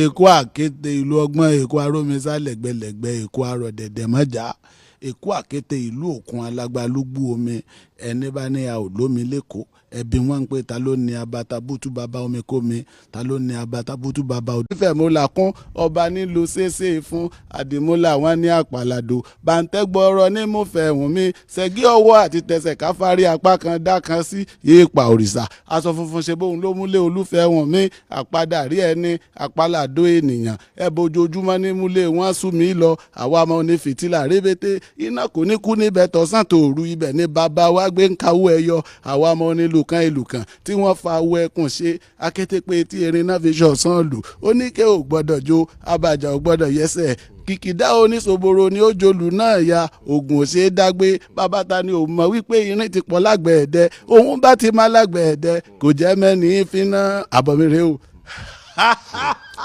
Èkó àkété ìlú ọgbọ́n, èkó arómisá lẹ́gbẹ̀lẹ́gbẹ̀, èkó arọ̀dẹ̀dẹ̀ mọ́jà, èkó àkété ìlú òkun alágbálúgbú omi. Ẹni bá ní a ò lómi lẹ́kọ̀ọ́, ẹbí wọn ń pè ta ló ní abata bútú bàbá omi kómi, ta ló ní abata bútú bàbá odò. Ìfẹ̀mọ́lá kún ọba nílùú ṣeéṣe fún àdìmúlà wọn ní àpàlàdò. Bàǹtẹ́gbọ̀ọ́rọ̀ ní mo fẹ́ hùn mí, ṣẹ́gi ọwọ́ àti tẹsẹ̀ káfárí apá kan dá kan sí yéèpà òrìṣà. Aṣọ funfun ṣe bóun ló múlé olúfẹ́ hùn mí, àpadà rí ẹni àpàlàdò ènìyàn. Ẹbọ ojoojúmọ́ ní múlé wọn sún mi lọ, àwa ọmọ ní fìtílà rébété. Iná kò ní kú níbẹ̀ tọ̀sán tòru, ibẹ̀ ní bàbá wa gbé ń kawó ẹyọ. Àwa ọmọ onílù kan ìlú kan tí wọ́n fa awọ ẹkùn ṣe akétépe tí erin náà fi ṣọ̀sán lù. Oníke ò gbọ́dọ̀ jó, abàjà ò gbọ́dọ̀ yẹsẹ̀. Kìkìdá oníṣòboro ni ó jolù náà ya, ògùn ò ṣe é dágbé. Bàbá ta ni ò mọ̀ wípé irin ti pọ̀ lágbẹ̀ẹ́dẹ, òun bá ti má lágbẹ̀ẹ́dẹ kò jẹ́ mẹ́ni fínná àbọ̀mírè o.